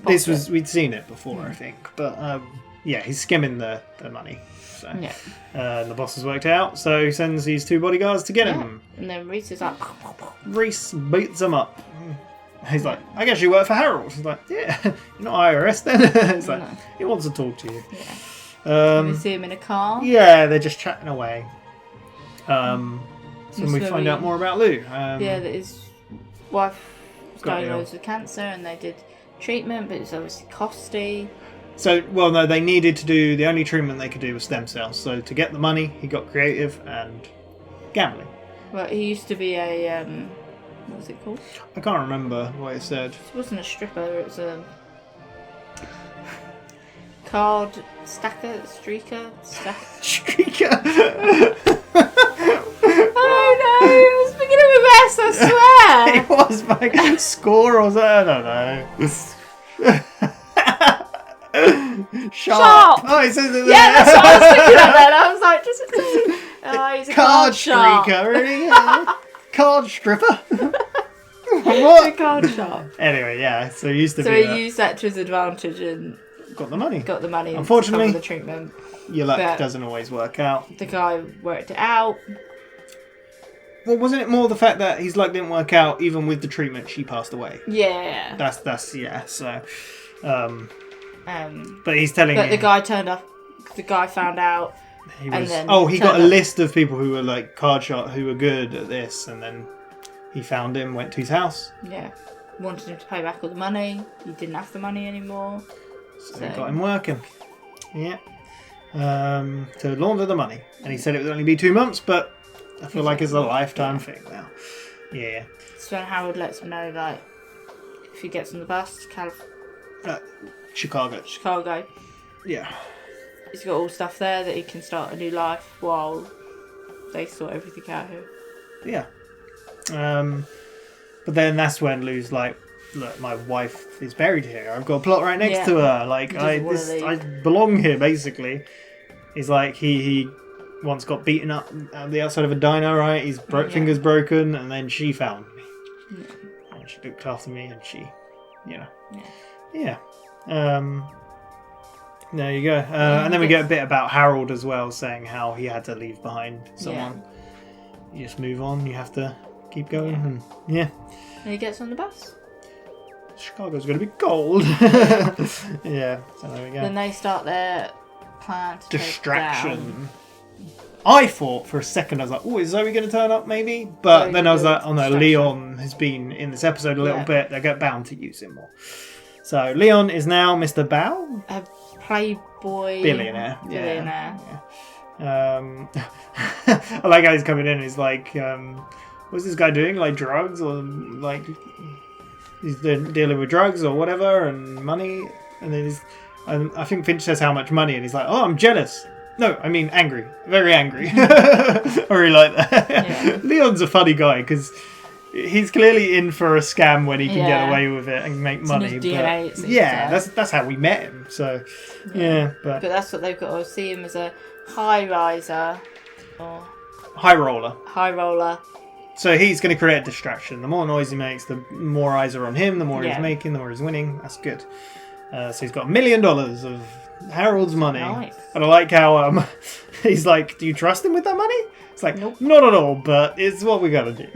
we'd seen it before, I think, but he's skimming the money. So. Yeah. And the boss has worked it out, so he sends these 2 bodyguards to get him. And then Reese is like. Reese beats him up. He's like, I guess you work for Harold. He's like, yeah, you're not IRS then. He's like, he wants to talk to you. Yeah. We see him in a car. Yeah, they're just chatting away. So we find out more about Lou. That his wife was diagnosed with cancer, and they did treatment, but it's obviously costly. So, well, no, they needed to do, the only treatment they could do was stem cells. So to get the money, he got creative and gambling. Well, he used to be a, what was it called? I can't remember what it said. It wasn't a stripper, it was a card streaker. Streaker? Oh no, it was beginning with S, I swear! It was like score or something, I don't know. Sharp! Oh, it says it there. Yeah, that's what I was thinking of then. I was like, he's a card streaker, really? Card stripper? What? A card sharp. Anyway, yeah, so he used to be. So he used that to his advantage and got the money. Unfortunately, the treatment. Your luck doesn't always work out. The guy worked it out. Well, wasn't it more the fact that his luck didn't work out even with the treatment? She passed away. Yeah. That's yeah. So, but he's telling. But the guy turned up. The guy found out. He got a list of people who were like card shot who were good at this, and then he found him, went to his house. Yeah, wanted him to pay back all the money. He didn't have the money anymore, so he got him working. Yeah, to launder the money, and he said it would only be 2 months, but I feel like it's a lifetime thing now. Yeah. So Howard lets him know, like, if he gets on the bus, Chicago. Yeah. He's got all stuff there that he can start a new life while they sort everything out here. Yeah. But then that's when Lou's like, look, my wife is buried here. I've got a plot right next to her. Like, I belong here, basically. He's like, he once got beaten up at the outside of a diner, right? His finger's broken, and then she found me. Yeah. And she looked after me, and she, Yeah. There you go. And then we get a bit about Harold as well, saying how he had to leave behind someone. Yeah. You just move on. You have to keep going. And And he gets on the bus. Chicago's going to be cold. Yeah. So there we go. Then they start their plan to distraction. I thought for a second, I was like, oh, is Zoe going to turn up maybe? But then I was like, oh no, Leon has been in this episode a little bit. They're bound to use him more. So Leon is now Mr. Bao. A playboy. Billionaire. I like how he's coming in and he's like, what's this guy doing? Like drugs? Or like he's dealing with drugs or whatever and money? And then I think Finch says how much money and he's like, oh, I'm jealous. No, I mean angry. Very angry. I really like that. Yeah. Leon's a funny guy because he's clearly in for a scam when he can get away with it and make money. His DNA, but that's how we met him. So but that's what they've got to see him as, a high riser or high roller. So he's going to create a distraction. The more noise he makes, the more eyes are on him. The more he's making, the more he's winning. That's good. So he's got $1 million of Harold's money. Nice. And I like how he's like, do you trust him with that money? It's like, nope. Not at all, but it's what we gotta do.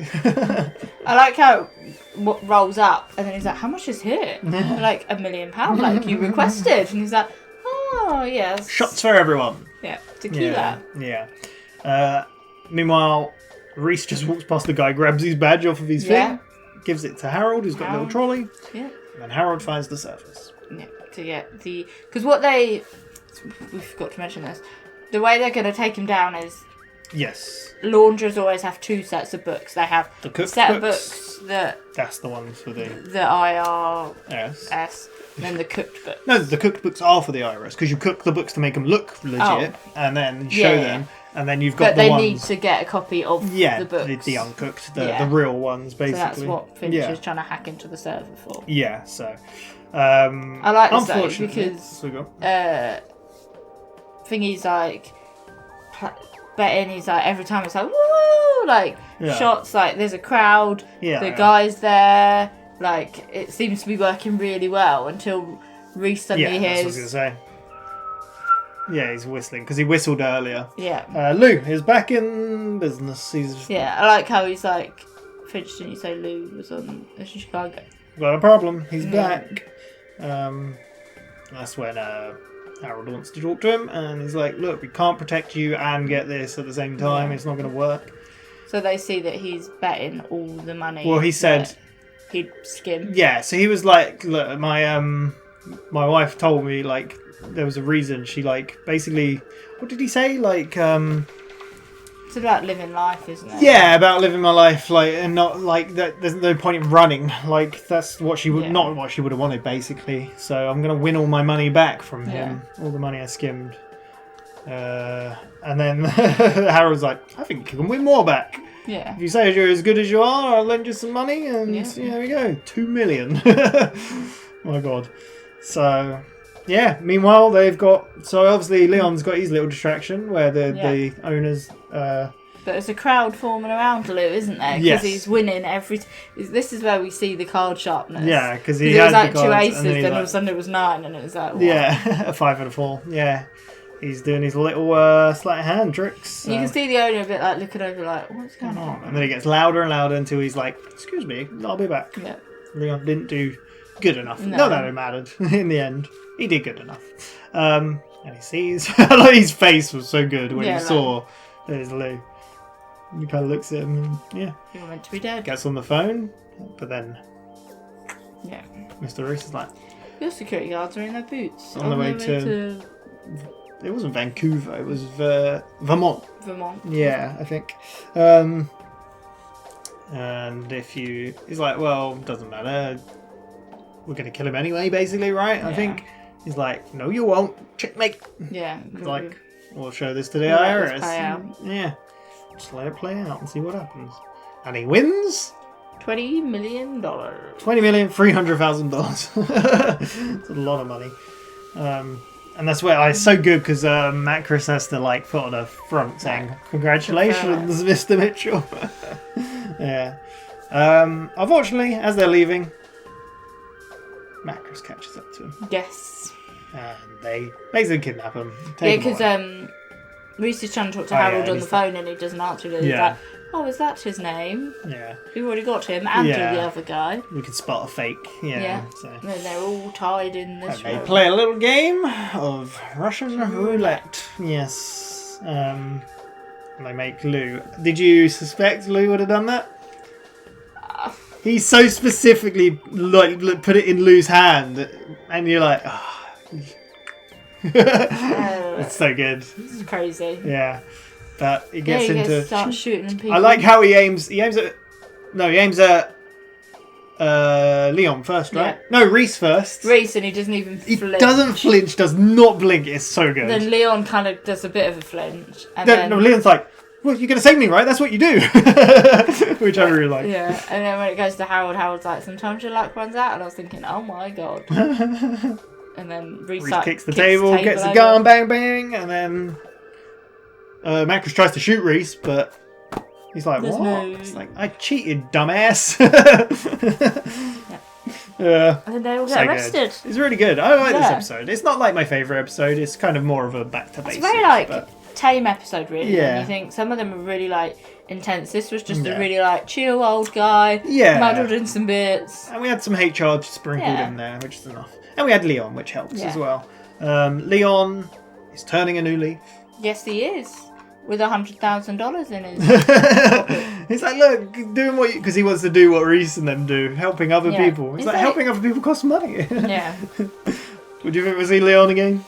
I like how it rolls up and then he's like, how much is here? Like £1 million, like you requested. And he's like, oh yes. Shots for everyone. Yeah, tequila. Yeah. Meanwhile, Reese just walks past the guy, grabs his badge off of his thing, gives it to Harold, who's got a little trolley. Yeah. And then Harold finds the surface. Yeah, to get the... Because we forgot to mention this. The way they're going to take him down is... Yes. Laundrers always have 2 sets of books. They have the cook set books. of books That's the ones for the IRS. Then the cooked books. No, the cooked books are for the IRS because you cook the books to make them look legit and then show them. And then you've got the ones... But they need to get a copy of the books. The uncooked, the real ones, basically. So that's what Finch is trying to hack into the server for. Yeah, so... I like this though, because... Thingy's like... betting, he's like, every time it's like, woo! Like, shots, like, there's a crowd, the guy's there, like, it seems to be working really well until Reese suddenly hears... that's what I was going to say. Yeah, he's whistling, because he whistled earlier. Yeah. Lou is back in business. Yeah, I like how he's like, Finch, didn't you say Lou was on Chicago? Got a problem, he's back. That's when Harold wants to talk to him, and he's like, look, we can't protect you and get this at the same time, it's not going to work. So they see that he's betting all the money. Well, he said... he'd skim. Yeah, so he was like, look, my wife told me, like, there was a reason she, like, basically... What did he say? Like, It's about living life, isn't it? Yeah, about living my life, like, and not, like, that. There's no point in running. Like, that's what she would... Not what she would have wanted, basically. So I'm going to win all my money back from him. All the money I skimmed. And then Harold's like, I think you can win more back. Yeah. If you say you're as good as you are, I'll lend you some money, and there we go, 2 million. Oh my god. So, yeah. Meanwhile, they've got. So obviously, Leon's got his little distraction where the owners. But there's a crowd forming around Lou, isn't there? Because he's winning every. This is where we see the card sharpness. Yeah, because it was like 2 aces, then all of a sudden it was 9, and it was like. What? Yeah, a 5 and a 4. Yeah. He's doing his little sleight of hand tricks. So. You can see the owner a bit like looking over like, what's going on? And then it gets louder and louder until he's like, excuse me, I'll be back. Yeah. Leon didn't do good enough. No. Not that it mattered in the end. He did good enough. And he sees, like, his face was so good when he saw there's Lou. He kind of looks at him and, You're meant to be dead. Gets on the phone, but then Mr. Reese is like, your security guards are in their boots. On the way to... It wasn't Vancouver, it was Vermont. Vermont. Yeah, I think. And if you... He's like, well, doesn't matter. We're going to kill him anyway, basically, right? I think. He's like, no, you won't. Checkmate. Yeah. He's like, we'll show this to the IRS. Yeah. Just let it play out and see what happens. And he wins... $20 million. $20,300,000. It's a lot of money. And that's where it's so good because Matt Chris has to like put on a front saying, congratulations, Mr. Mitchell. Yeah. Unfortunately, as they're leaving, Matt Chris catches up to him. Yes. And they basically kidnap him. Yeah, because Reese is trying to talk to Harold on the phone and he doesn't answer it. He's like, oh, is that his name? Yeah. We've already got him and the other guy. We can spot a fake. Yeah. So. And they're all tied in this room. They play a little game of Russian roulette. Yes. And they make Lou. Did you suspect Lou would have done that? He so specifically put it in Lou's hand, and you're like, oh. It's so good. This is crazy. Yeah. But he gets into... Start shooting people. I like how he aims at... No, he aims at Leon first, right? Yeah. No, Reese first. Reese, and he doesn't even flinch. He doesn't flinch, does not blink. It's so good. Then Leon kind of does a bit of a flinch. And no, Leon's like, well, you're going to save me, right? That's what you do. Which I really like. Yeah, and then when it goes to Harold, Harold's like, sometimes your luck runs out. And I was thinking, oh my god. And then Reese kicks the table, gets the gun, bang, bang, and then... Macros tries to shoot Reese, but he's like, what? It's like, I cheated, dumbass. And then they all get arrested. It's really good. I like this episode. It's not like my favourite episode. It's kind of more of a back to basics. It's very tame episode, really. Yeah. And you think some of them are really intense. This was just a really chill old guy. Yeah. Muddled in some bits. And we had some HR sprinkled in there, which is enough. And we had Leon, which helps as well. Leon is turning a new leaf. Yes, he is. With $100,000 in his He's like, look, doing what because he wants to do what Reese and them do, helping other people. He's like, helping other people costs money. Yeah. Would you think we'll see Leon again?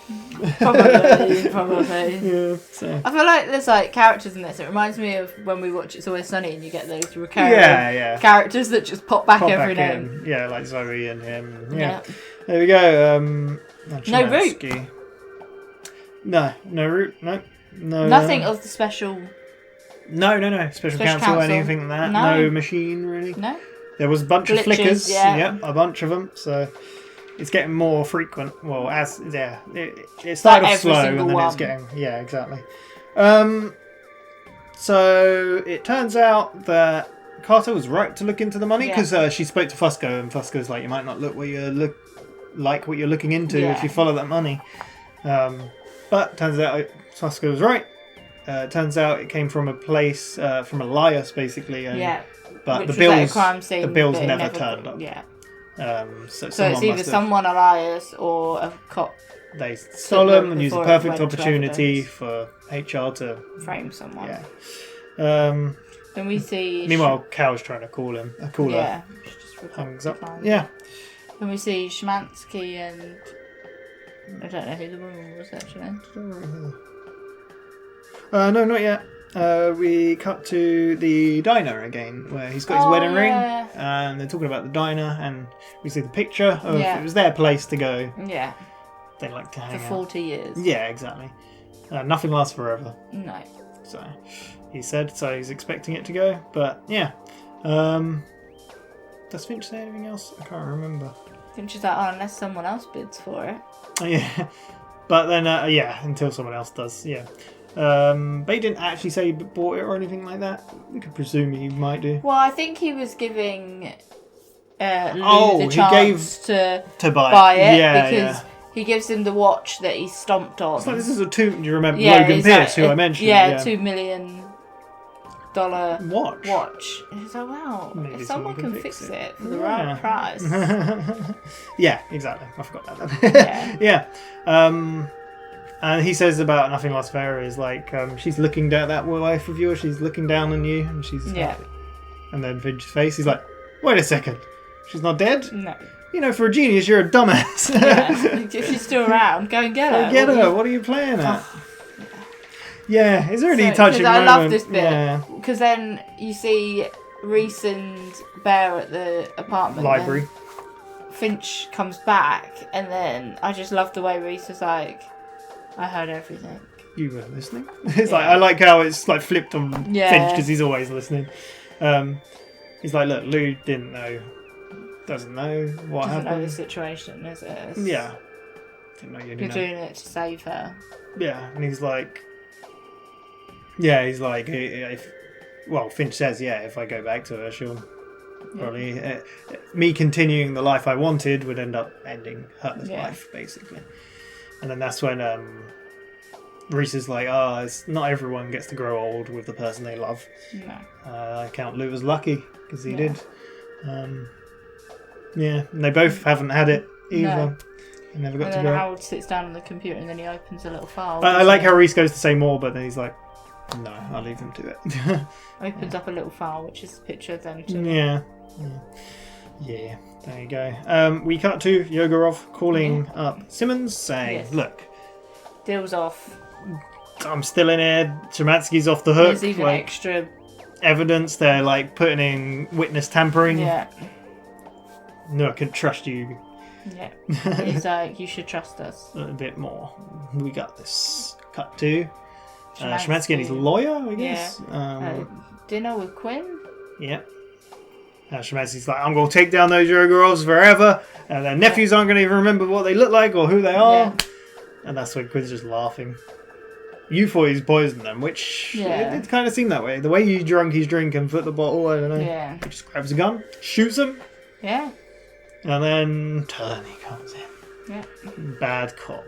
Probably. Yeah. So. I feel like there's like characters in this. It reminds me of when we watch It's Always Sunny and you get those recurring characters that just pop back every now and then. Yeah, like Zoe and him. Yeah. There we go. No Root. No Root. No. Nothing of the special. No. Special counsel or anything like that. No machine really. No. There was a bunch of flickers. Yeah. A bunch of them. So it's getting more frequent. Well, it started off slow and then it's getting exactly. So it turns out that Carter was right to look into the money because she spoke to Fusco and Fusco's like, you might not look what you're looking into if you follow that money. But turns out Fusco was right. Turns out it came from a place from Elias basically. But the bills never turned up. Yeah. So it's either someone Elias or a cop. They stole them and used a perfect opportunity for HR to frame someone. Yeah. Then we see. Meanwhile, Cal's trying to call him. Yeah. Hangs up. Yeah. Then we see Szymanski and I don't know who the woman was actually. No, not yet. We cut to the diner again, where he's got his wedding ring, and they're talking about the diner, and we see the picture of it was their place to go. Yeah. They like to hang for out. 40 years. Yeah, exactly. Nothing lasts forever. No. So he said, so he's expecting it to go, but yeah. Does Finch say anything else? I can't remember. Finch is like, unless someone else bids for it. Yeah. But then, until someone else does, yeah. But he didn't actually say he bought it or anything like that. We could presume he might do. Well, I think he was giving Lou the chance to buy it because he gives him the watch that he stomped on. So this is do you remember Logan Pierce, who I mentioned? Yeah, $2 million watch. He's like, wow, maybe if someone can fix it for the right price. Yeah, exactly. I forgot that. Yeah. And he says about Nothing Lasts Forever is like, she's looking down, that wife of yours, she's looking down on you, and she's happy. And then Finch's face, he's like, wait a second, she's not dead? No. You know, for a genius, you're a dumbass. If she's still around, go and get her. Go get her. What are you playing at? Yeah, it's a really touching moment. I love this bit. Because then you see Reese and Bear at the apartment. Library. Finch comes back, and then I just love the way Reese was like, I heard everything. You were listening? It's like, I like how it's like flipped on Finch because he's always listening. He's like, look, Lou doesn't know what happened. Doesn't know the situation, is it? Yeah. Didn't know you You're doing it to save her. Yeah, and he's like, Finch says, if I go back to her, she'll probably, me continuing the life I wanted would end up ending her life, basically. And then that's when Reese is like, it's not everyone gets to grow old with the person they love. No. I count Lou as lucky, because he did. And they both haven't had it either. No. They never got to grow. Howard sits down on the computer and then he opens a little file. I like how Reese goes to say more, but then he's like, no, I'll leave them to it. Opens up a little file, which is a picture of them too. Yeah, there you go. We cut to Yegorov calling up Simmons, saying, look, deal's off. I'm still in here. Szymanski's off the hook. There's even extra evidence. They're like putting in witness tampering. Yeah. No, I can trust you. Yeah. He's like, you should trust us. A bit more. We got this. Cut to Szymanski and his lawyer, I guess. Yeah. Dinner with Quinn. Yeah. Szymanski's like, I'm going to take down those Yogorovs forever, and their nephews aren't going to even remember what they look like or who they are. Yeah. And that's when Quinn's just laughing. You thought he's poisoned them, which it kind of seemed that way. The way he's drunk, he's drinking, put the bottle, I don't know. Yeah. He just grabs a gun, shoots him. Yeah. And then Turney comes in. Yeah. Bad cop.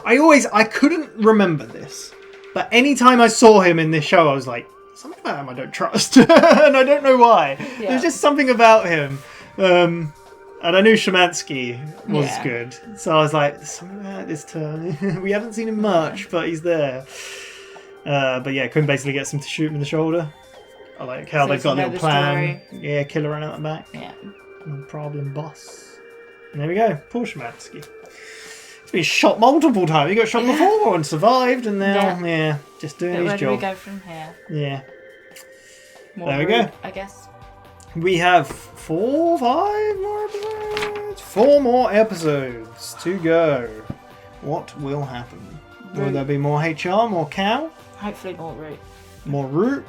I couldn't remember this, but anytime I saw him in this show, I was like, something about him I don't trust. And I don't know why. Yeah. There's just something about him. And I knew Szymanski was good. So I was like, something about this Turney. We haven't seen him much, but he's there. But yeah, Quinn basically gets him to shoot him in the shoulder. I like how they've got a little plan. Story. Yeah, killer run out the back. Yeah. No problem, boss. And there we go. Poor Szymanski. been shot multiple times. He got shot before and survived, and now, just doing his Where do we job. go from here? Yeah. More There we go. I guess. We have 4 more episodes. 4 more episodes to go. What will happen? Will there be more HR, more cow? Hopefully more root. More root?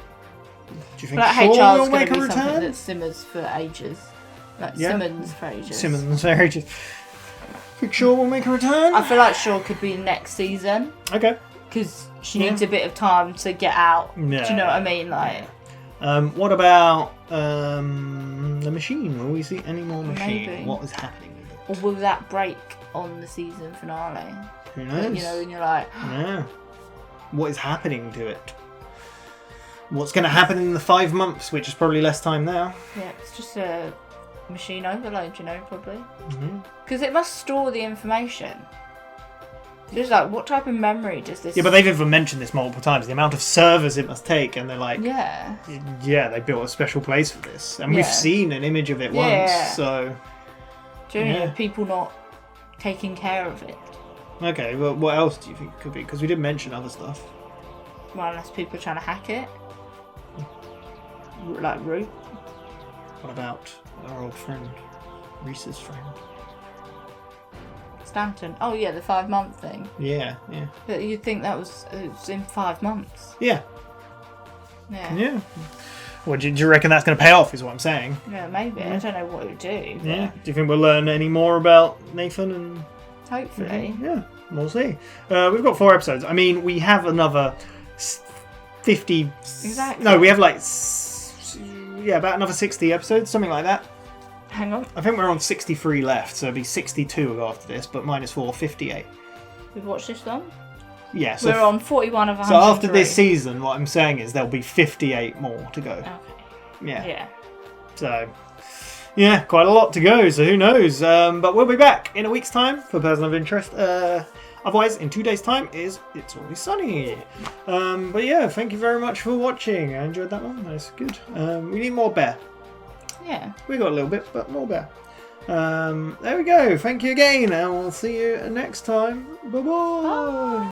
Do you think But Shaw HR will is going make to a be something return? that simmers for ages. Like Yeah. Simmons for ages. Simmons for ages. Think Shaw will make a return? I feel like Shaw could be next season. Okay. Because she needs a bit of time to get out. Yeah. Do you know what I mean? Like. What about the machine? Will we see any more machine? Maybe. What is happening with it? Or will that break on the season finale? Who knows? You know, and you're like, Yeah. What is happening to it? What's going to happen in the 5 months, which is probably less time now? yeah, it's just a machine overload, you know, probably. Mm-hmm. Because it must store the information. Just like, what type of memory does this? Yeah, but they've even mentioned this multiple times. The amount of servers it must take, and they're like, Yeah. yeah, they built a special place for this, and we've Yeah. seen an image of it Yeah. once. So, Do you know Yeah. people not taking care of it? okay, well, what else do you think it could be? Because we did mention other stuff. Well, unless people are trying to hack it. Like Root. What about our old friend, Reese's friend? Stanton. Oh yeah, the 5-month thing. Yeah, yeah, But you'd think that was in 5 months. yeah, Yeah. yeah. Well, do you reckon that's going to pay off? Is what I'm saying. Yeah, maybe. I don't know what it would do. But Yeah. Do you think we'll learn any more about Nathan and? hopefully. Yeah, we'll see. We've got 4 episodes. I mean, we have another 50. Exactly. No, we have like about another 60 episodes, something like that. Hang on. I think we're on 63 left, so it'll be 62 after this, but -4, 58. We've watched this one. Yeah, so We're on 41 of 100. So after this season, what I'm saying is there'll be 58 more to go. Okay. Yeah. Yeah. So, yeah, quite a lot to go, so who knows. But we'll be back in a week's time for Person of Interest. Otherwise, in 2 days' time is It's Always Sunny. But yeah, thank you very much for watching. I enjoyed that one. That's good. We need more bear. Yeah. We got a little bit, but more bear. There we go. Thank you again, and we'll see you next time. Bye-bye. Bye.